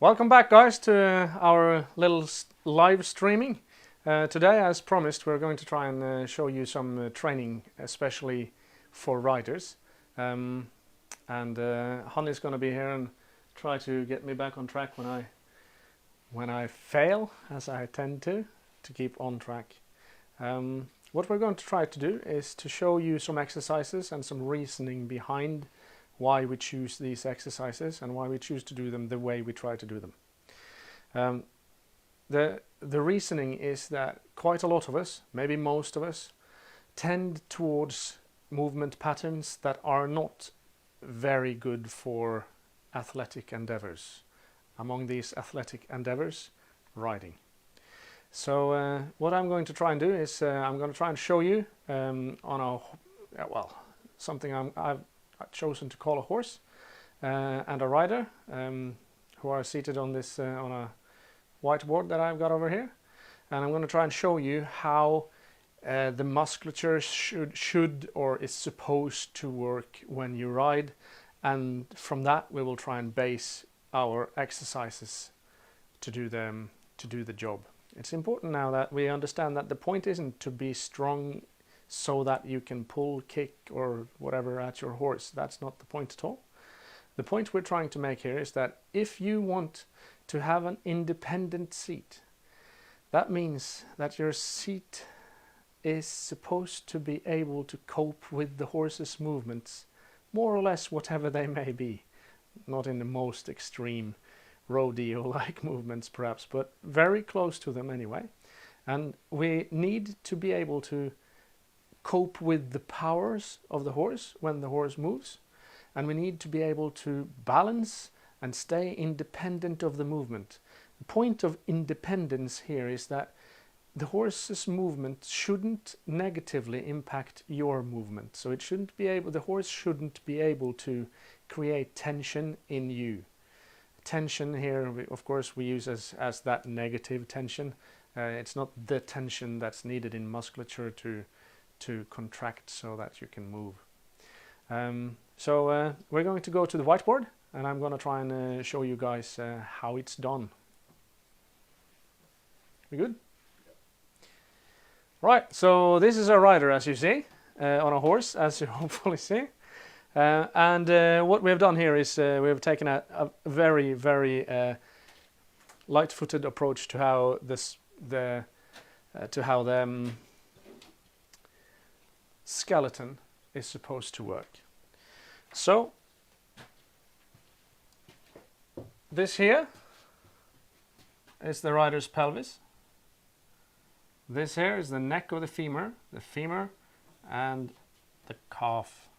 Welcome back, guys, to our little live streaming. Today, as promised, we're going to try and show you some training, especially for riders. And Honey's going to be here and try to get me back on track when I fail, as I tend to keep on track. What we're going to try to do is to show you some exercises and some reasoning behind why we choose these exercises and why we choose to do them the way we try to do them. The reasoning is that quite a lot of us, maybe most of us, tend towards movement patterns that are not very good for athletic endeavors. Among these athletic endeavors, riding. So what I'm going to try and do is I'm going to try and show you on something I've chosen to call a horse and a rider who are seated on this on a whiteboard that I've got over here, and I'm going to try and show you how the musculature should or is supposed to work when you ride, and from that we will try and base our exercises to do the job. It's important now that we understand that the point isn't to be strong so that you can pull, kick or whatever at your horse. That's not the point at all. The point we're trying to make here is that if you want to have an independent seat, that means that your seat is supposed to be able to cope with the horse's movements, more or less whatever they may be. Not in the most extreme rodeo-like movements perhaps, but very close to them anyway. And we need to be able to cope with the powers of the horse when the horse moves, and we need to be able to balance and stay independent of the movement. The point of independence here is that the horse's movement shouldn't negatively impact your movement. So it shouldn't be able, the horse shouldn't be able to create tension in you. Tension here, of course, we use as that negative tension. It's not the tension that's needed in musculature to contract so that you can move. So we're going to go to the whiteboard, and I'm going to try and show you guys how it's done. We good? Right, so this is a rider, as you see, on a horse, as you hopefully see. And what we've done here is we've taken a very, very light-footed approach to how the skeleton is supposed to work. So this here is the rider's pelvis. This here is the neck of the femur and the calf,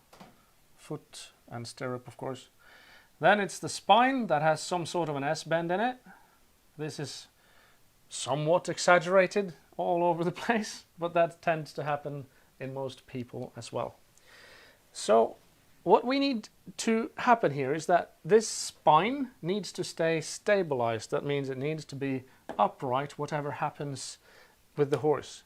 foot and stirrup, of course. Then it's the spine that has some sort of an S-bend in it. This is somewhat exaggerated all over the place, but that tends to happen in most people as well. So what we need to happen here is that this spine needs to stay stabilized. That means it needs to be upright whatever happens with the horse.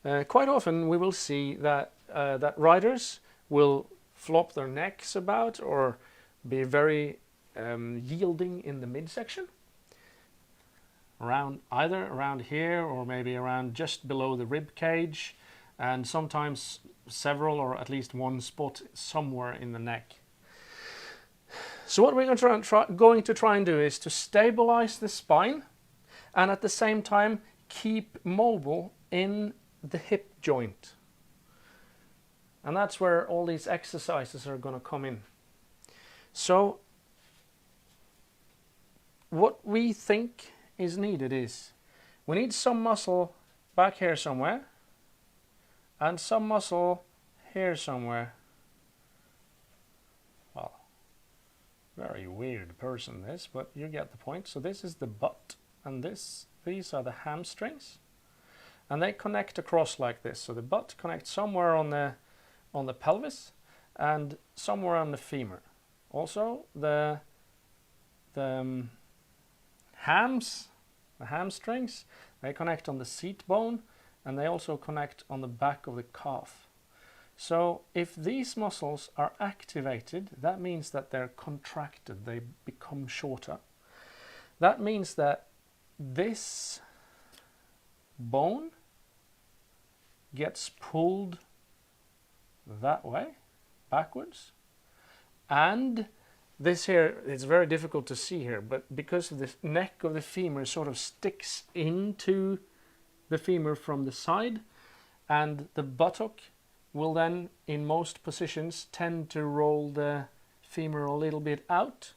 Quite often we will see that that riders will flop their necks about or be very yielding in the midsection, either around here or maybe around just below the rib cage, and sometimes several or at least one spot somewhere in the neck. So what we're going to try and do is to stabilize the spine and at the same time keep mobile in the hip joint. And that's where all these exercises are going to come in. So what we think is needed is we need some muscle back here somewhere and some muscle here somewhere. Well, very weird person this, but you get the point. So this is the butt and these are the hamstrings, and they connect across like this. So the butt connects somewhere on the pelvis and somewhere on the femur. Also the hamstrings, they connect on the seat bone, and they also connect on the back of the calf. So if these muscles are activated, that means that they're contracted, they become shorter. that means that this bone gets pulled that way, backwards, and this here, it's very difficult to see here, but because the neck of the femur sort of sticks into the femur from the side, and the buttock will then, in most positions, tend to roll the femur a little bit out.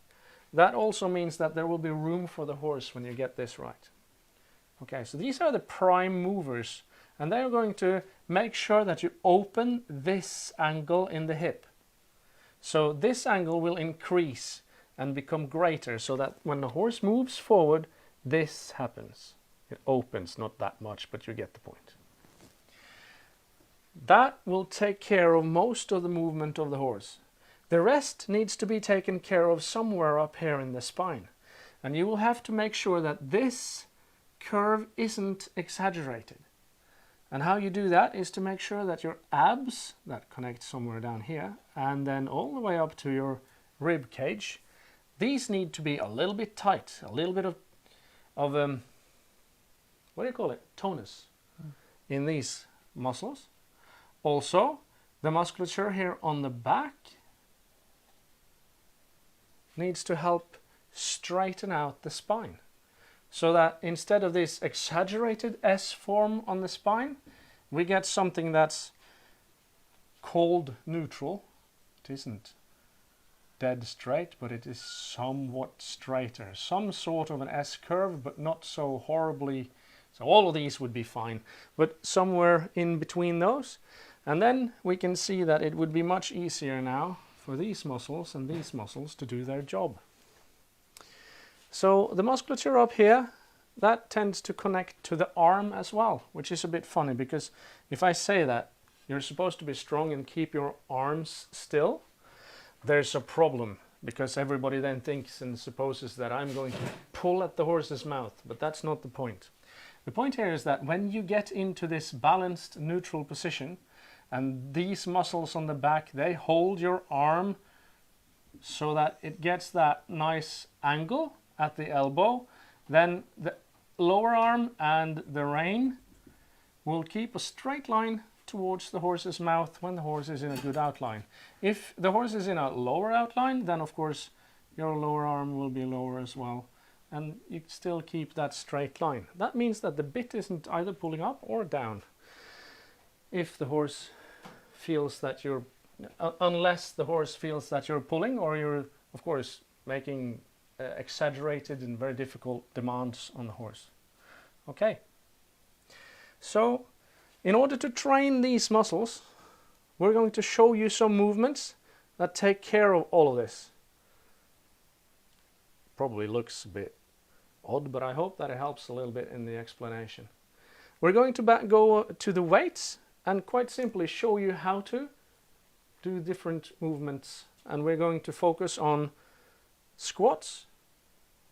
That also means that there will be room for the horse when you get this right. Okay, so these are the prime movers, and they are going to make sure that you open this angle in the hip. So this angle will increase and become greater, so that when the horse moves forward, this happens. It opens, not that much, but you get the point. That will take care of most of the movement of the horse. The rest needs to be taken care of somewhere up here in the spine. And you will have to make sure that this curve isn't exaggerated. And how you do that is to make sure that your abs, that connect somewhere down here, and then all the way up to your rib cage, these need to be a little bit tight, a little bit of what do you call it? Tonus in these muscles. Also, the musculature here on the back needs to help straighten out the spine. So that instead of this exaggerated S form on the spine, we get something that's called neutral. It isn't dead straight, but it is somewhat straighter. Some sort of an S curve, but not so horribly. So all of these would be fine, but somewhere in between those. And then we can see that it would be much easier now for these muscles and these muscles to do their job. So the musculature up here, that tends to connect to the arm as well, which is a bit funny, because if I say that you're supposed to be strong and keep your arms still, there's a problem, because everybody then thinks and supposes that I'm going to pull at the horse's mouth, but that's not the point. The point here is that when you get into this balanced neutral position, and these muscles on the back, they hold your arm so that it gets that nice angle at the elbow, then the lower arm and the rein will keep a straight line towards the horse's mouth when the horse is in a good outline. If the horse is in a lower outline, then of course your lower arm will be lower as well, and you still keep that straight line. That means that the bit isn't either pulling up or down. If the horse feels that you're, unless the horse feels that you're pulling, or you're of course making exaggerated and very difficult demands on the horse. Okay, so in order to train these muscles, we're going to show you some movements that take care of all of this. Probably looks a bit odd, but I hope that it helps a little bit in the explanation. We're going to go to the weights and quite simply show you how to do different movements, and we're going to focus on squats,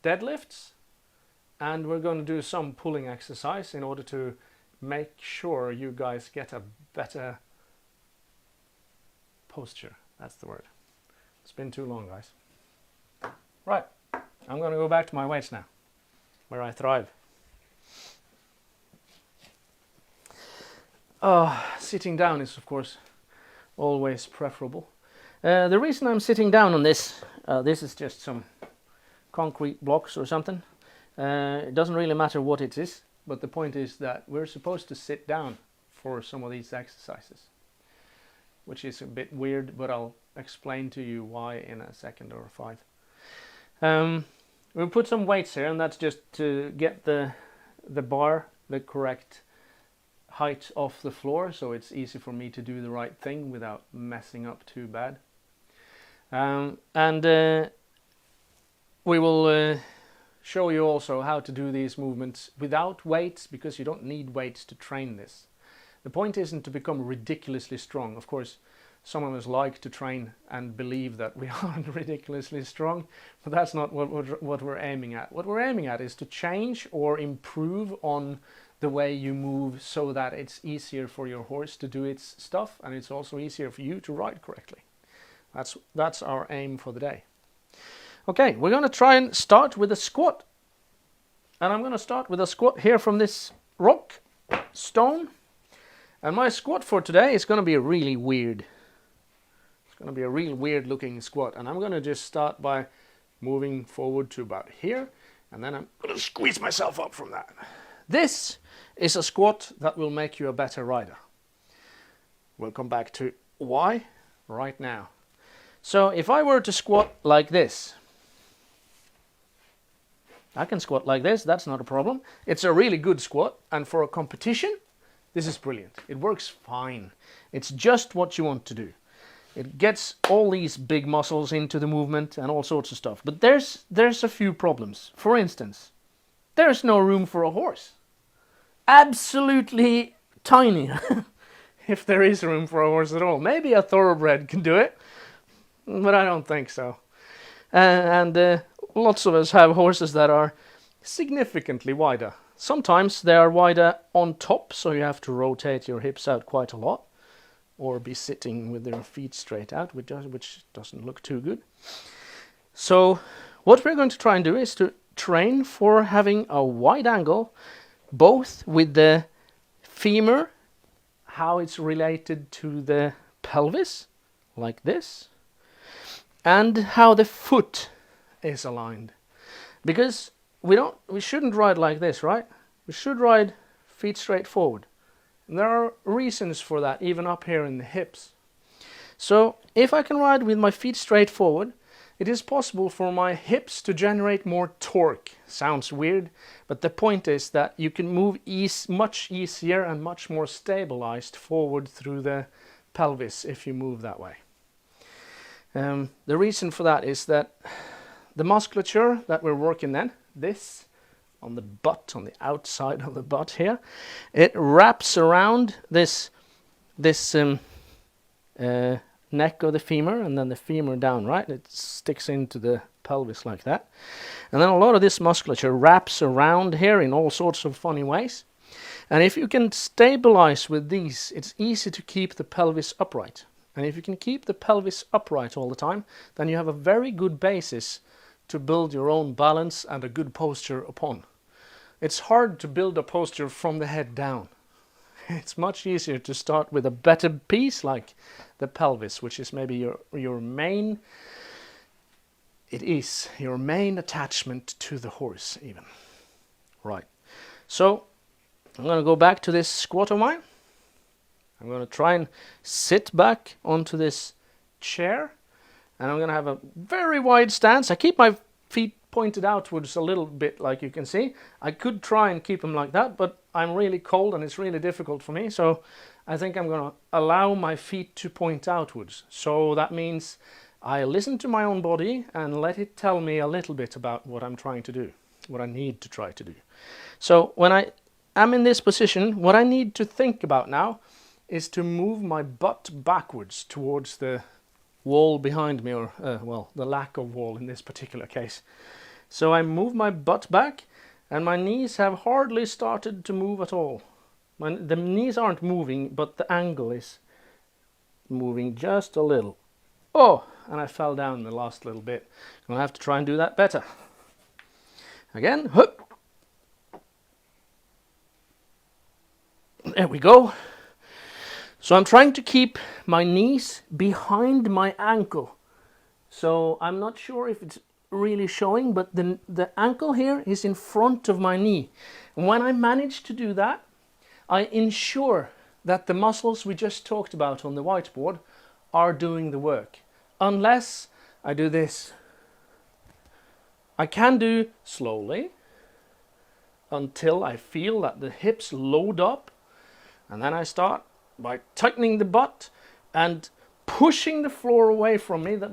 deadlifts, and we're going to do some pulling exercise in order to make sure you guys get a better posture. That's the word. It's been too long, guys. Right, I'm going to go back to my weights now, where I thrive. Sitting down is of course always preferable. The reason I'm sitting down on this, this is just some concrete blocks or something. It doesn't really matter what it is, but the point is that we're supposed to sit down for some of these exercises, which is a bit weird, but I'll explain to you why in a second or five. We'll put some weights here, and that's just to get the bar the correct height off the floor, so it's easy for me to do the right thing without messing up too bad. We will show you also how to do these movements without weights, because you don't need weights to train this. The point isn't to become ridiculously strong. Of course, some of us like to train and believe that we aren't ridiculously strong, but that's not what we're aiming at. What we're aiming at is to change or improve on the way you move, so that it's easier for your horse to do its stuff, and it's also easier for you to ride correctly. That's our aim for the day. Okay, we're going to try and start with a squat. And I'm going to start with a squat here from this rock stone. And my squat for today is going to be really weird. It's going to be a real weird looking squat. And I'm going to just start by moving forward to about here. And then I'm going to squeeze myself up from that. This is a squat that will make you a better rider. We'll come back to why right now. So if I were to squat like this, I can squat like this, that's not a problem. It's a really good squat, and for a competition, this is brilliant. It works fine. It's just what you want to do. It gets all these big muscles into the movement and all sorts of stuff. But there's a few problems. For instance, there's no room for a horse. Absolutely tiny. If there is room for a horse at all. Maybe a thoroughbred can do it, but I don't think so. Lots of us have horses that are significantly wider. Sometimes they are wider on top, so you have to rotate your hips out quite a lot, or be sitting with your feet straight out, which doesn't look too good. So what we're going to try and do is to train for having a wide angle, both with the femur, how it's related to the pelvis, like this, and how the foot is aligned. Because we shouldn't ride like this, right? We should ride feet straight forward. And there are reasons for that, even up here in the hips. So if I can ride with my feet straight forward, it is possible for my hips to generate more torque. Sounds weird, but the point is that you can move much easier and much more stabilized forward through the pelvis if you move that way. The reason for that is that the musculature that we're working then, this on the butt, on the outside of the butt here, it wraps around this neck of the femur, and then the femur down, right? It sticks into the pelvis like that. And then a lot of this musculature wraps around here in all sorts of funny ways. And if you can stabilize with these, it's easy to keep the pelvis upright. And if you can keep the pelvis upright all the time, then you have a very good basis to build your own balance and a good posture upon. It's hard to build a posture from the head down. It's much easier to start with a better piece like the pelvis, which is maybe your main attachment to the horse even. Right. So I'm going to go back to this squat of mine. I'm going to try and sit back onto this chair, and I'm going to have a very wide stance. I keep my feet pointed outwards a little bit, like you can see. I could try and keep them like that, but I'm really cold and it's really difficult for me. So I think I'm going to allow my feet to point outwards. So that means I listen to my own body and let it tell me a little bit about what I'm trying to do, what I need to try to do. So when I am in this position, what I need to think about now is to move my butt backwards towards the wall behind me, or well, the lack of wall in this particular case. So I move my butt back, and my knees have hardly started to move at all. The knees aren't moving, but the angle is moving just a little. Oh, and I fell down the last little bit. I'm going to have to try and do that better. Again. There we go. So I'm trying to keep my knees behind my ankle. So I'm not sure if it's really showing, but the ankle here is in front of my knee. And when I manage to do that, I ensure that the muscles we just talked about on the whiteboard are doing the work. Unless I do this. I can do slowly until I feel that the hips load up, and then I start by tightening the butt and pushing the floor away from me, that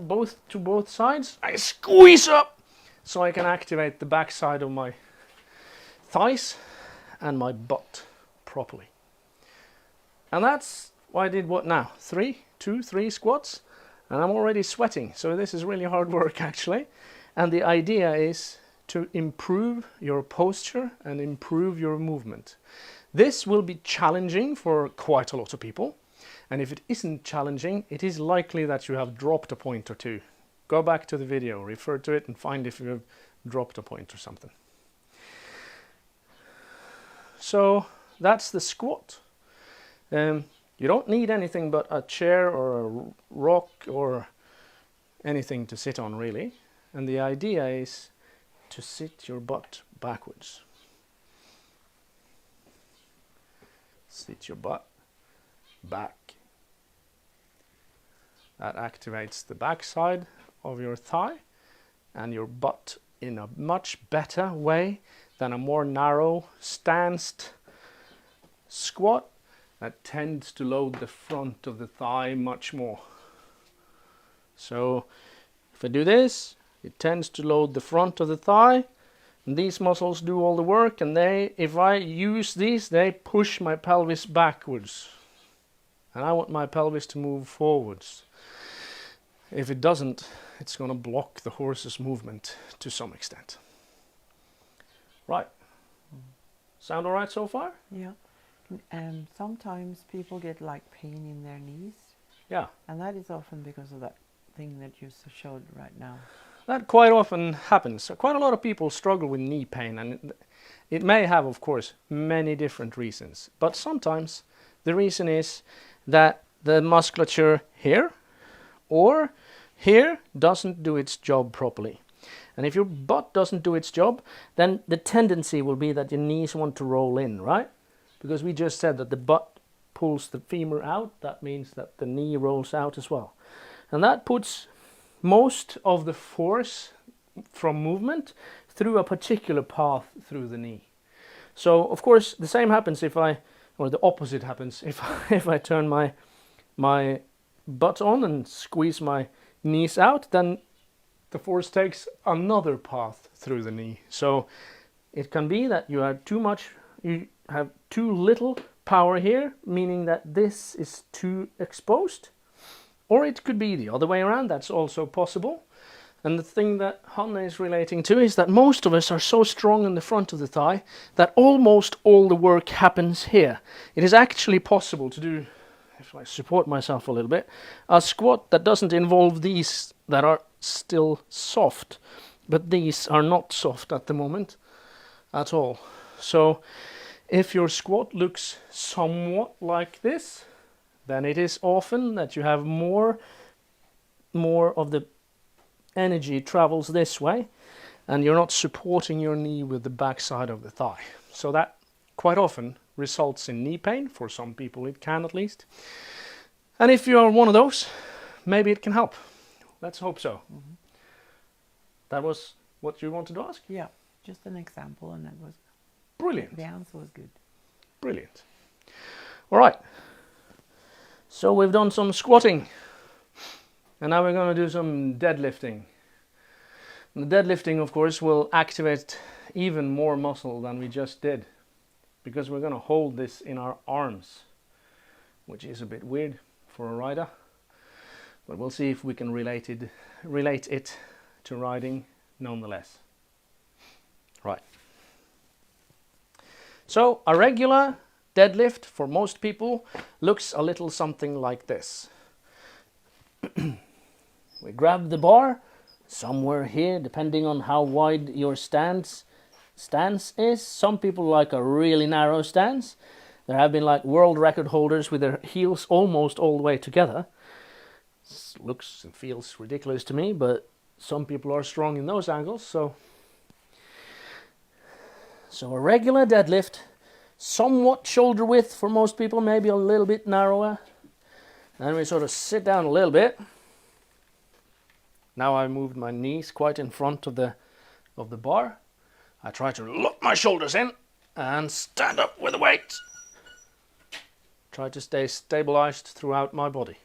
to both sides. I squeeze up so I can activate the back side of my thighs and my butt properly. And that's why I did what now? 3 squats, and I'm already sweating. So this is really hard work actually. And the idea is to improve your posture and improve your movement. This will be challenging for quite a lot of people. And if it isn't challenging, it is likely that you have dropped a point or two. Go back to the video, refer to it, and find if you have dropped a point or something. So that's the squat. You don't need anything but a chair or a rock or anything to sit on, really. And the idea is to sit your butt backwards. Sit your butt back. That activates the back side of your thigh and your butt in a much better way than a more narrow stanced squat that tends to load the front of the thigh much more. So if I do this, it tends to load the front of the thigh, and these muscles do all the work, and if I use these, they push my pelvis backwards. And I want my pelvis to move forwards. If it doesn't, it's going to block the horse's movement to some extent. Right. Sound all right so far? Yeah. And sometimes people get like pain in their knees. Yeah. And that is often because of that thing that you showed right now. That quite often happens. Quite a lot of people struggle with knee pain, and it may have, of course, many different reasons. But sometimes the reason is that the musculature here or here doesn't do its job properly. And if your butt doesn't do its job, then the tendency will be that your knees want to roll in, right? Because we just said that the butt pulls the femur out. That means that the knee rolls out as well. And that puts most of the force from movement through a particular path through the knee. So, of course, the same happens or the opposite happens if I turn my butt on and squeeze my knees out, then the force takes another path through the knee. So it can be that you have too little power here, meaning that this is too exposed. Or it could be the other way around, that's also possible. And the thing that Hanne is relating to is that most of us are so strong in the front of the thigh that almost all the work happens here. It is actually possible to do, if I support myself a little bit, a squat that doesn't involve these that are still soft. But these are not soft at the moment at all. So if your squat looks somewhat like this, then it is often that you have more of the energy travels this way, and you're not supporting your knee with the back side of the thigh. So that quite often results in knee pain. For some people it can, at least. And if you are one of those, maybe it can help. Let's hope so. Mm-hmm. That was what you wanted to ask? Yeah, just an example, and that was brilliant. The answer was good. Brilliant. All right. So we've done some squatting, and now we're going to do some deadlifting. And the deadlifting, of course, will activate even more muscle than we just did, because we're going to hold this in our arms, which is a bit weird for a rider, but we'll see if we can relate it to riding nonetheless. Right. So a regular deadlift for most people looks a little something like this. We grab the bar somewhere here, depending on how wide your stance is. Some people like a really narrow stance. There have been like world record holders with their heels almost all the way together. This looks and feels ridiculous to me, but some people are strong in those angles. So a regular deadlift, somewhat shoulder width for most people, maybe a little bit narrower. Then we sort of sit down a little bit. Now I moved my knees quite in front of the bar. I try to lock my shoulders in and stand up with the weight. Try to stay stabilized throughout my body.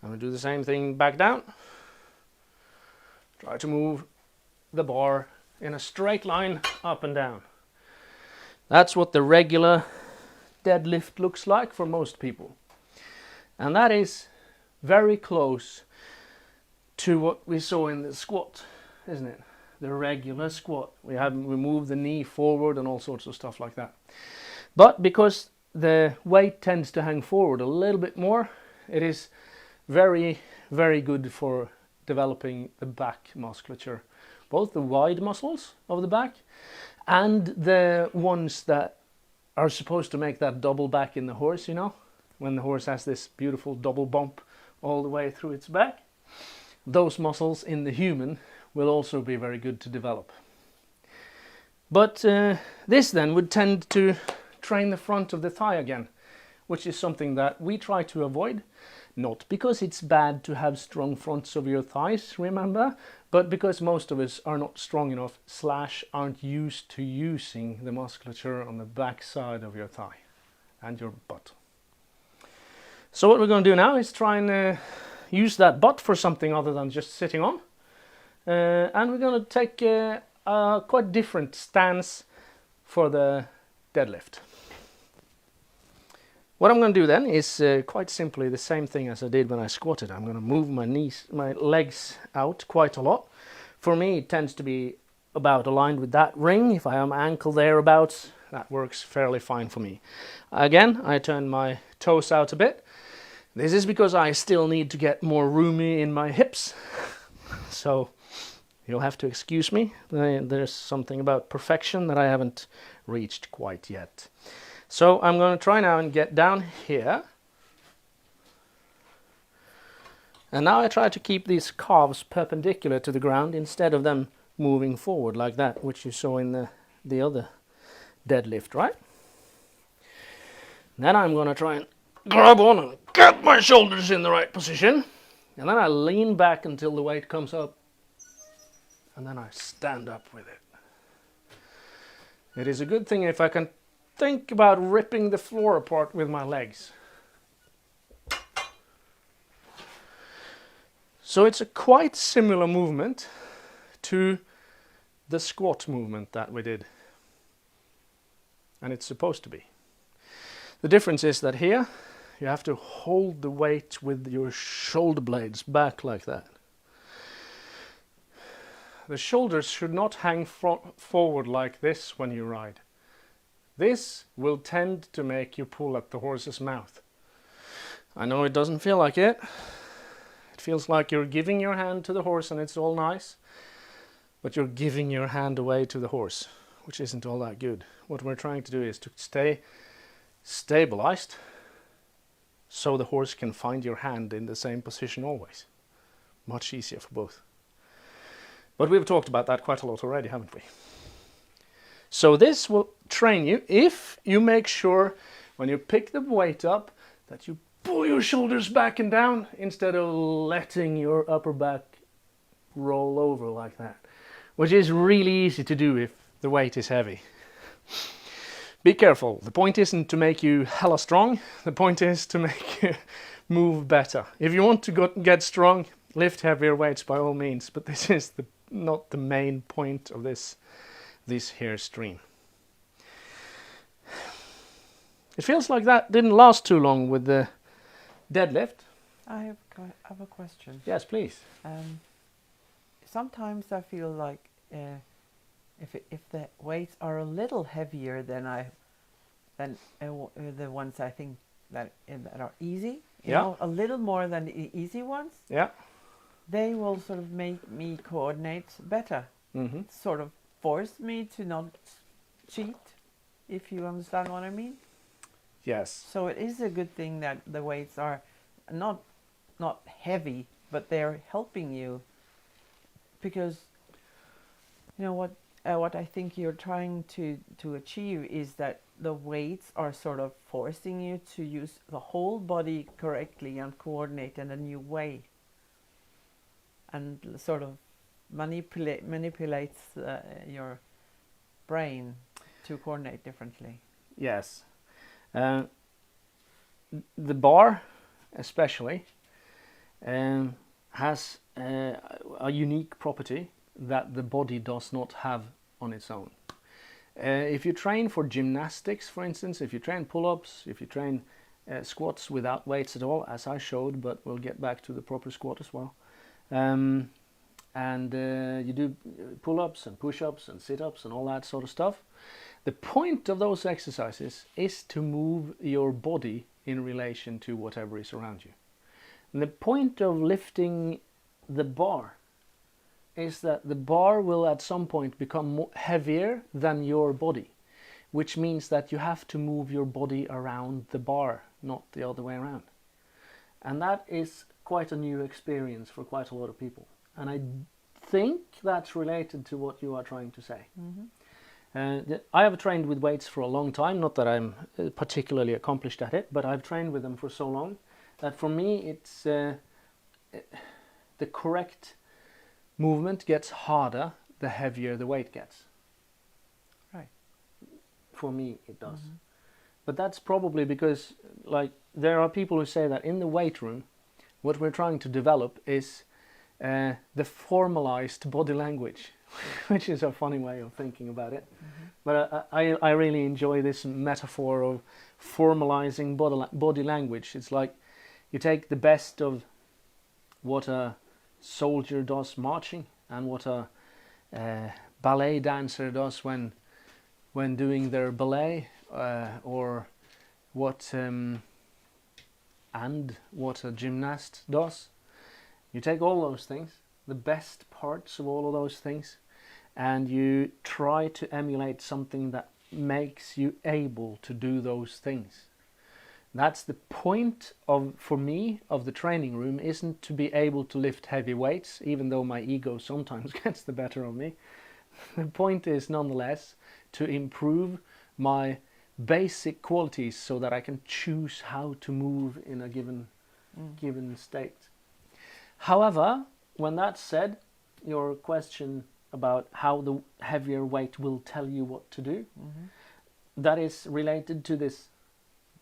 I'm going to do the same thing back down. Try to move the bar in a straight line up and down. That's what the regular deadlift looks like for most people. And that is very close to what we saw in the squat, isn't it? The regular squat. We move the knee forward and all sorts of stuff like that. But because the weight tends to hang forward a little bit more, it is very, very good for developing the back musculature. Both the wide muscles of the back and the ones that are supposed to make that double back in the horse, you know, when the horse has this beautiful double bump all the way through its back. Those muscles in the human will also be very good to develop. But this then would tend to train the front of the thigh again, which is something that we try to avoid. Not because it's bad to have strong fronts of your thighs, remember, but because most of us are not strong enough / aren't used to using the musculature on the back side of your thigh and your butt. So what we're going to do now is try and use that butt for something other than just sitting on. And we're going to take a quite different stance for the deadlift. What I'm going to do then is quite simply the same thing as I did when I squatted. I'm going to move my legs out quite a lot. For me, it tends to be about aligned with that ring. If I have my ankle thereabouts, that works fairly fine for me. Again, I turn my toes out a bit. This is because I still need to get more roomy in my hips. So you'll have to excuse me. There's something about perfection that I haven't reached quite yet. So I'm going to try now and get down here. And now I try to keep these calves perpendicular to the ground instead of them moving forward like that, which you saw in the other deadlift, right? Then I'm going to try and grab on and get my shoulders in the right position. And then I lean back until the weight comes up. And then I stand up with it. It is a good thing if I can think about ripping the floor apart with my legs. So it's a quite similar movement to the squat movement that we did. And it's supposed to be. The difference is that here you have to hold the weight with your shoulder blades back like that. The shoulders should not hang forward like this when you ride. This will tend to make you pull at the horse's mouth. I know it doesn't feel like it. It feels like you're giving your hand to the horse and it's all nice, but you're giving your hand away to the horse, which isn't all that good. What we're trying to do is to stay stabilized so the horse can find your hand in the same position always. Much easier for both. But we've talked about that quite a lot already, haven't we? So this will train you if you make sure when you pick the weight up that you pull your shoulders back and down instead of letting your upper back roll over like that, which is really easy to do if the weight is heavy. Be careful. The point isn't to make you hella strong. The point is to make you move better. If you want to get strong, lift heavier weights by all means, but this is not the main point of this here stream. It feels like that didn't last too long with the deadlift. I have a question. Yes, please. Sometimes I feel like if the weights are a little heavier than the ones I think that are easy, you know, a little more than the easy ones, they will sort of make me coordinate better. Mm-hmm. Sort of force me to not cheat, if you understand what I mean. Yes. So it is a good thing that the weights are not heavy, but they're helping you, because you know what I think you're trying to achieve is that the weights are sort of forcing you to use the whole body correctly and coordinate in a new way, and sort of manipulates your brain to coordinate differently. Yes. The bar especially has a unique property that the body does not have on its own. If you train for gymnastics, for instance, if you train pull-ups, if you train squats without weights at all, as I showed, but we'll get back to the proper squat as well, and you do pull-ups and push-ups and sit-ups and all that sort of stuff, the point of those exercises is to move your body in relation to whatever is around you. And the point of lifting the bar is that the bar will at some point become heavier than your body, which means that you have to move your body around the bar, not the other way around. And that is quite a new experience for quite a lot of people. And I think that's related to what you are trying to say. I have trained with weights for a long time, not that I'm particularly accomplished at it, but I've trained with them for so long that for me it's the correct movement gets harder the heavier the weight gets. Right. For me it does. But that's probably because, like, there are people who say that in the weight room what we're trying to develop is the formalized body language, which is a funny way of thinking about it. But I really enjoy this metaphor of formalizing body language. It's like you take the best of what a soldier does marching and what a ballet dancer does when doing their ballet, or what a gymnast does. You take all those things, the best parts of all of those things, and you try to emulate something that makes you able to do those things. That's the point for me of the training room, isn't to be able to lift heavy weights, even though my ego sometimes gets the better of me. The point is nonetheless to improve my basic qualities so that I can choose how to move in a given state. However, when that's said, your question about how the heavier weight will tell you what to do, that is related to this,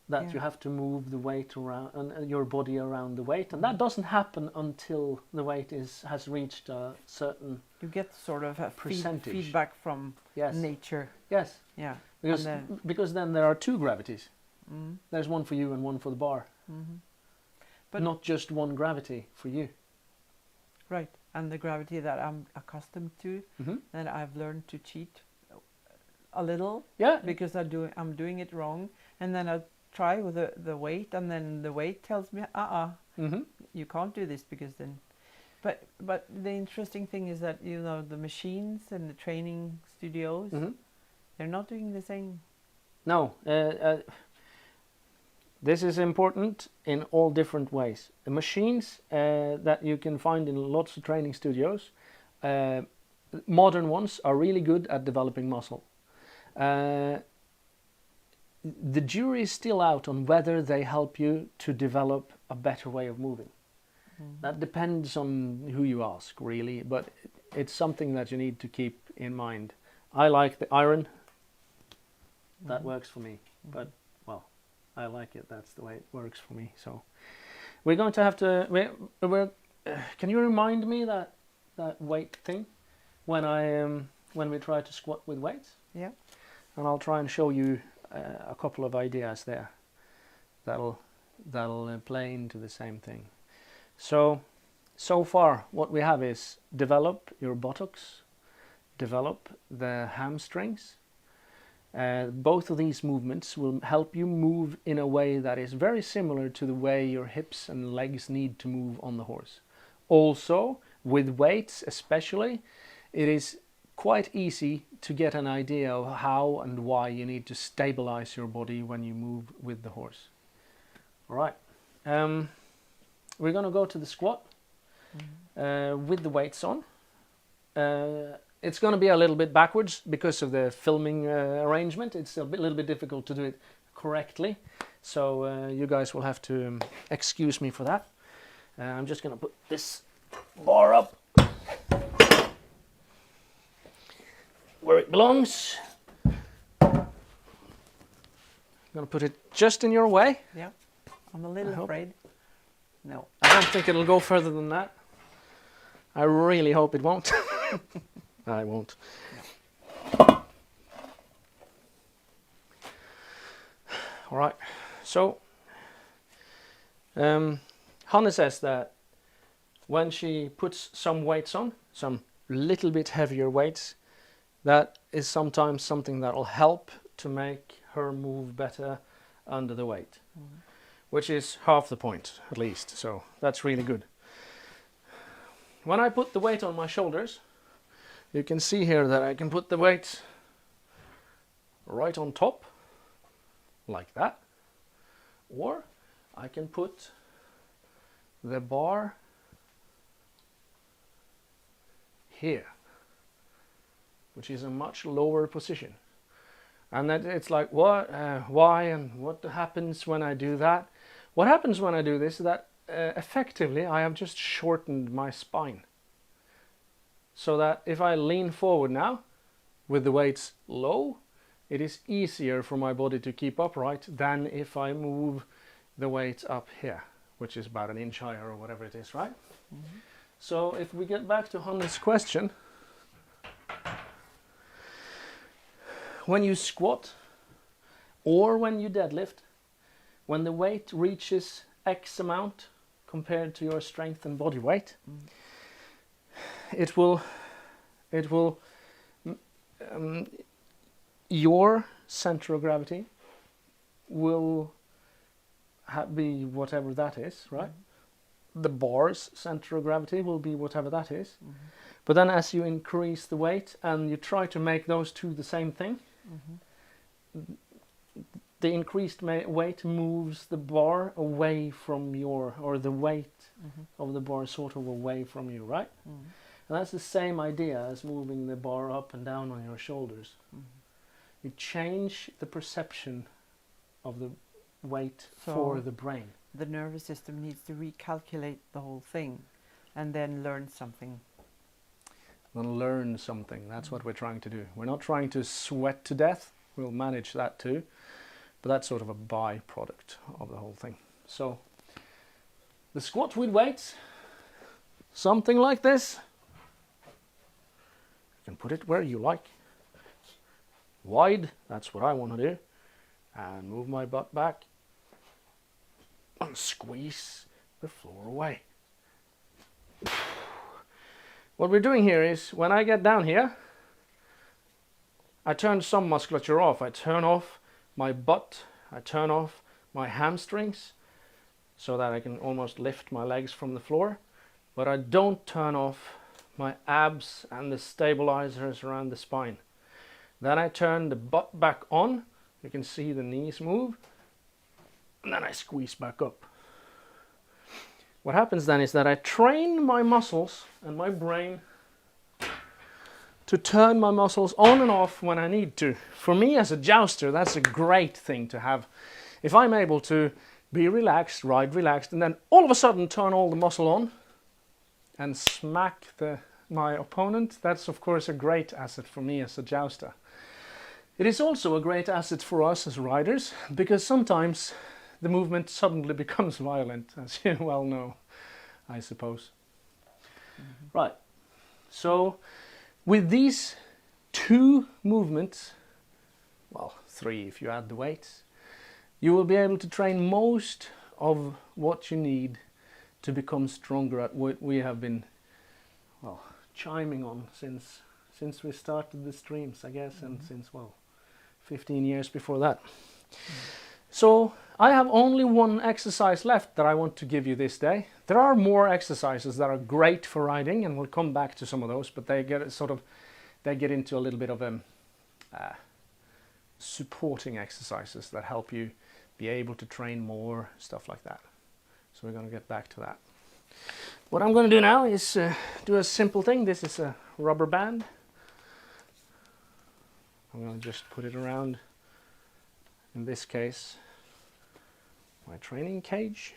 that you have to move the weight around and your body around the weight, and that doesn't happen until the weight has reached a certain You get sort of a percentage feedback from nature. Yes. Yeah. Because then there are two gravities. There's one for you and one for the bar. But not just one gravity for you. Right. And the gravity that I'm accustomed to, then I've learned to cheat a little. Yeah. Because I'm doing it wrong, and then I try with the weight, and then the weight tells me, you can't do this because then. But the interesting thing is that, you know, the machines and the training studios, they're not doing the same. No. This is important in all different ways. The machines that you can find in lots of training studios, modern ones, are really good at developing muscle. The jury is still out on whether they help you to develop a better way of moving. That depends on who you ask, really, but it's something that you need to keep in mind. I like the iron. That works for me, but, well, I like it. That's the way it works for me. So we're going to have to... can you remind me that weight thing when we try to squat with weights? Yeah. And I'll try and show you a couple of ideas there that'll play into the same thing. So far what we have is develop your buttocks, develop the hamstrings. Both of these movements will help you move in a way that is very similar to the way your hips and legs need to move on the horse. Also, with weights especially, it is quite easy to get an idea of how and why you need to stabilize your body when you move with the horse. All right. We're going to go to the squat with the weights on. It's going to be a little bit backwards because of the filming arrangement. It's a little bit difficult to do it correctly. So you guys will have to excuse me for that. I'm just going to put this bar up where it belongs. I'm going to put it just in your way. Yeah, I'm a little afraid. No. I don't think it'll go further than that. I really hope it won't. I won't. No. All right. So, Hanne says that when she puts some weights on, some little bit heavier weights, that is sometimes something that will help to make her move better under the weight. Which is half the point, at least. So that's really good. When I put the weight on my shoulders, you can see here that I can put the weight right on top, like that. Or I can put the bar here, which is a much lower position. And then it's like, what, why, and what happens when I do that? What happens when I do this is that effectively I have just shortened my spine. So that if I lean forward now, with the weights low, it is easier for my body to keep upright than if I move the weight up here, which is about an inch higher or whatever it is, right? Mm-hmm. So if we get back to Hannes' question, when you squat or when you deadlift, when the weight reaches X amount compared to your strength and body weight, it will your center of gravity will be whatever that is, right? Mm-hmm. The bar's center of gravity will be whatever that is. Mm-hmm. But then as you increase the weight and you try to make those two the same thing, mm-hmm. the increased weight moves the bar away from your, or the weight mm-hmm. of the bar sort of away from you, right? Mm-hmm. And that's the same idea as moving the bar up and down on your shoulders. Mm-hmm. You change the perception of the weight for the brain. The nervous system needs to recalculate the whole thing and then learn something. Then learn something. That's what we're trying to do. We're not trying to sweat to death. We'll manage that too. But that's sort of a byproduct of the whole thing. So the squat with weights, something like this. You can put it where you like. Wide, that's what I want to do. And move my butt back. And squeeze the floor away. What we're doing here is, when I get down here, I turn some musculature off. I turn off my butt, I turn off my hamstrings, so that I can almost lift my legs from the floor. But I don't turn off my abs and the stabilizers around the spine. Then I turn the butt back on. You can see the knees move. And then I squeeze back up. What happens then is that I train my muscles and my brain to turn my muscles on and off when I need to. For me as a jouster, that's a great thing to have. If I'm able to be relaxed, ride relaxed, and then all of a sudden turn all the muscle on and smack my opponent, that's of course a great asset for me as a jouster. It is also a great asset for us as riders, because sometimes the movement suddenly becomes violent, as you well know, I suppose. Mm-hmm. Right, so with these two movements, well, three if you add the weights, you will be able to train most of what you need to become stronger at what we have been, well, chiming on since we started the streams, I guess, mm-hmm. and since, well, 15 years before that. Mm-hmm. So I have only one exercise left that I want to give you this day. There are more exercises that are great for riding, and we'll come back to some of those, but they get into a little bit of supporting exercises that help you be able to train more, stuff like that. So we're going to get back to that. What I'm going to do now is do a simple thing. This is a rubber band. I'm going to just put it around, in this case, my training cage.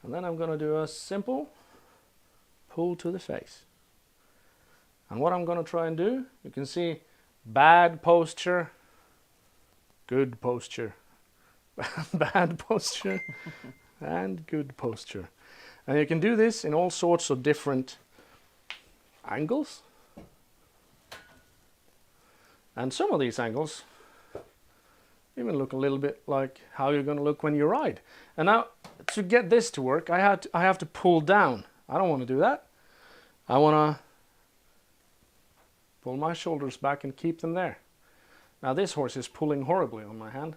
And then I'm going to do a simple pull to the face. And what I'm going to try and do, you can see bad posture, good posture, bad posture, and good posture. And you can do this in all sorts of different angles. And some of these angles even look a little bit like how you're going to look when you ride. And now, to get this to work, I have to pull down. I don't want to do that. I want to pull my shoulders back and keep them there. Now this horse is pulling horribly on my hand.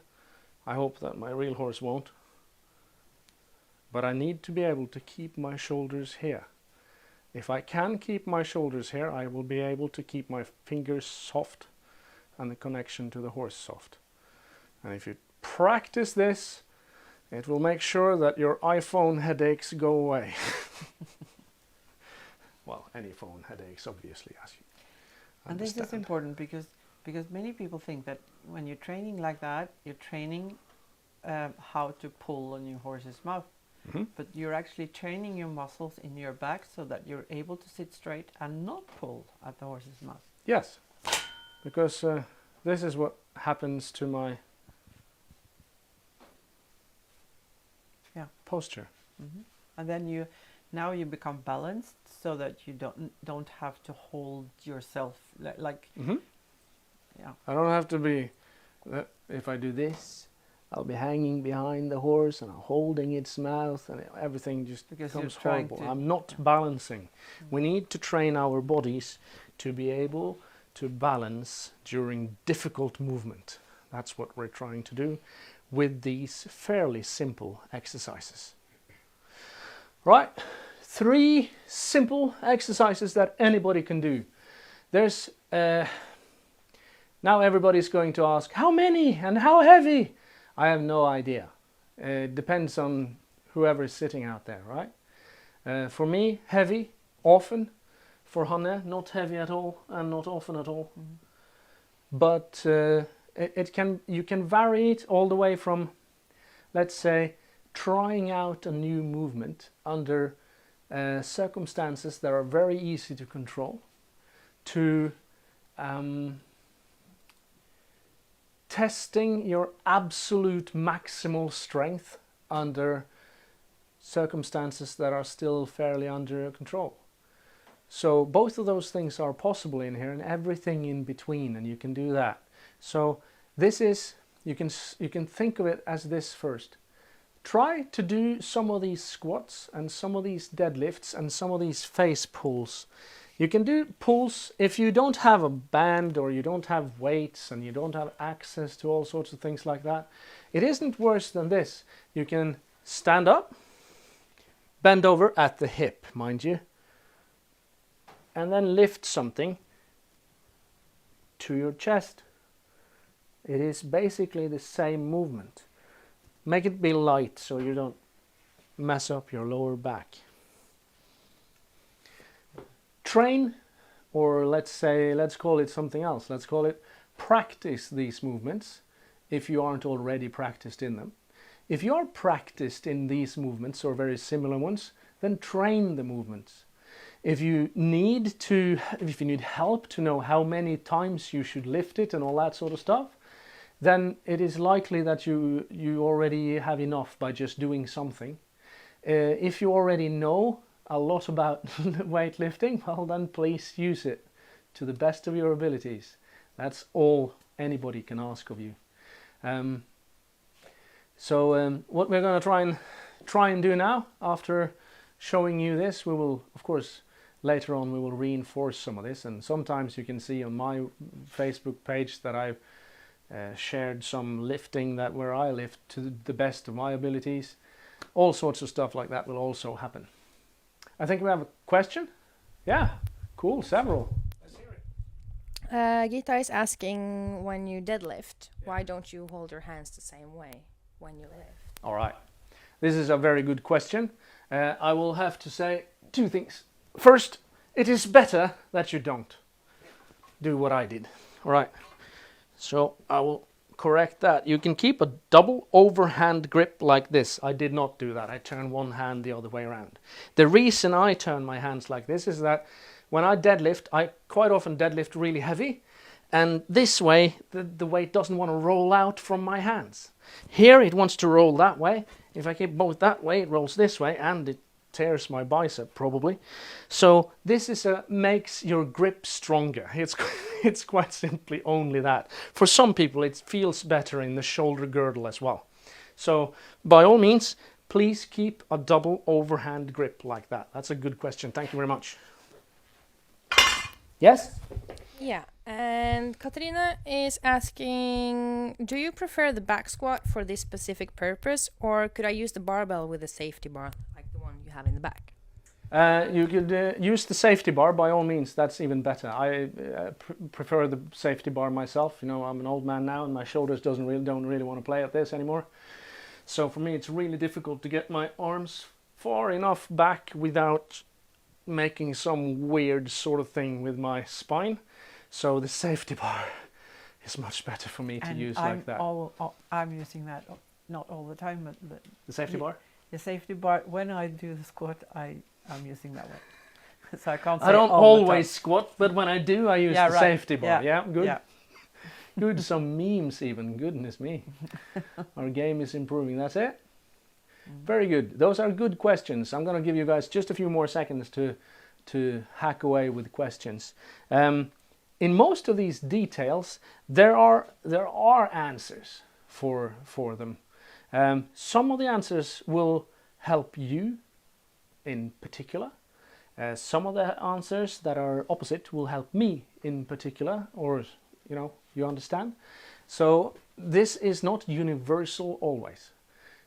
I hope that my real horse won't. But I need to be able to keep my shoulders here. If I can keep my shoulders here, I will be able to keep my fingers soft and the connection to the horse soft. And if you practice this, it will make sure that your iPhone headaches go away. Well, any phone headaches, obviously, as you And understand. this is important because many people think that when you're training like that, you're training how to pull on your horse's mouth. Mhm. But you're actually training your muscles in your back so that you're able to sit straight and not pull at the horse's mouth. Yes, because this is what happens to my posture. Mm-hmm. And then now you become balanced so that you don't have to hold yourself like Mm-hmm. yeah. I don't have to be, if I do this, I'll be hanging behind the horse and I'm holding its mouth and everything just Because becomes you're trying horrible. to- I'm not balancing. We need to train our bodies to be able to balance during difficult movement. That's what we're trying to do with these fairly simple exercises. Right, 3 simple exercises that anybody can do. There's now everybody's going to ask, how many and how heavy? I have no idea. It depends on whoever is sitting out there, right? For me, heavy, often. For Hanne, not heavy at all and not often at all. Mhm. But you can vary it all the way from, let's say, trying out a new movement under circumstances that are very easy to control, to testing your absolute maximal strength under circumstances that are still fairly under control. So both of those things are possible in here, and everything in between, and you can do that. So this is, you can think of it as this first. Try to do some of these squats and some of these deadlifts and some of these face pulls. You can do pulls if you don't have a band or you don't have weights and you don't have access to all sorts of things like that. It isn't worse than this. You can stand up, bend over at the hip, mind you, and then lift something to your chest. It is basically the same movement. Make it be light so you don't mess up your lower back. Train, or let's call it something else. Let's call it practice these movements if you aren't already practiced in them. If you are practiced in these movements or very similar ones, then train the movements. If you need help to know how many times you should lift it and all that sort of stuff, then it is likely that you already have enough by just doing something. If you already know a lot about weightlifting, well then please use it to the best of your abilities. That's all anybody can ask of you. What we're going to try and do now, after showing you this, we will, of course, later on we will reinforce some of this, and sometimes you can see on my Facebook page that I've shared some lifting where I lift to the best of my abilities. All sorts of stuff like that will also happen. I think we have a question. Yeah, cool, several. Let's hear it. Gita is asking, when you deadlift, why don't you hold your hands the same way when you lift? All right, this is a very good question. I will have to say 2 things. First, it is better that you don't do what I did. All right, so I will correct that. You can keep a double overhand grip like this. I did not do that. I turned one hand the other way around. The reason I turn my hands like this is that when I deadlift, I quite often deadlift really heavy, and this way the weight doesn't want to roll out from my hands. Here it wants to roll that way. If I keep both that way, it rolls this way, and it tears my bicep probably. So this makes your grip stronger. It's quite simply only that. For some people it feels better in the shoulder girdle as well. So by all means, please keep a double overhand grip like that. That's a good question. Thank you very much. Yes? Yeah, and Katarina is asking, do you prefer the back squat for this specific purpose, or could I use the barbell with a safety bar like the one you have in the back? You could use the safety bar by all means. That's even better. I prefer the safety bar myself. You know, I'm an old man now, and my shoulders don't really want to play at this anymore. So for me, it's really difficult to get my arms far enough back without making some weird sort of thing with my spine. So the safety bar is much better for me to use like that. I'm using that not all the time, but The safety bar. The safety bar. When I do the squat, I'm using that one. So I can't. Say I don't all the always time. squat, but when I do, I use the safety bar. Yeah, good. Yeah. Good. Some memes even. Goodness me. Our game is improving. That's it. Very good. Those are good questions. I'm going to give you guys just a few more seconds to hack away with questions. In most of these details, there are answers for them. Some of the answers will help you in particular. Some of the answers that are opposite will help me in particular, or you understand. So this is not universal always.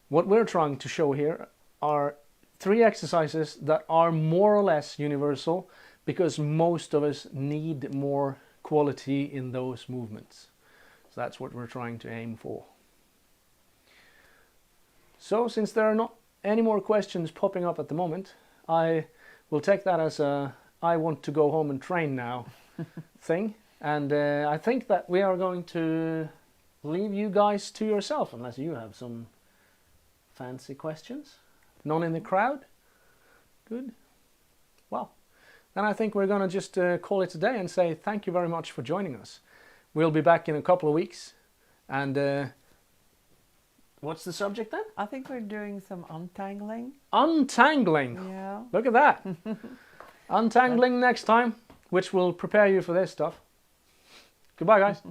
What we're trying to show here are 3 exercises that are more or less universal, because most of us need more quality in those movements. So that's what we're trying to aim for. So since there are not any more questions popping up at the moment, I will take that as a I want to go home and train now thing. And I think that we are going to leave you guys to yourself, unless you have some fancy questions. None in the crowd? Good. Well, then I think we're going to just call it a day and say thank you very much for joining us. We'll be back in a couple of weeks. And what's the subject then? I think we're doing some untangling. Untangling? Yeah. Look at that. Untangling next time, which will prepare you for this stuff. Goodbye, guys.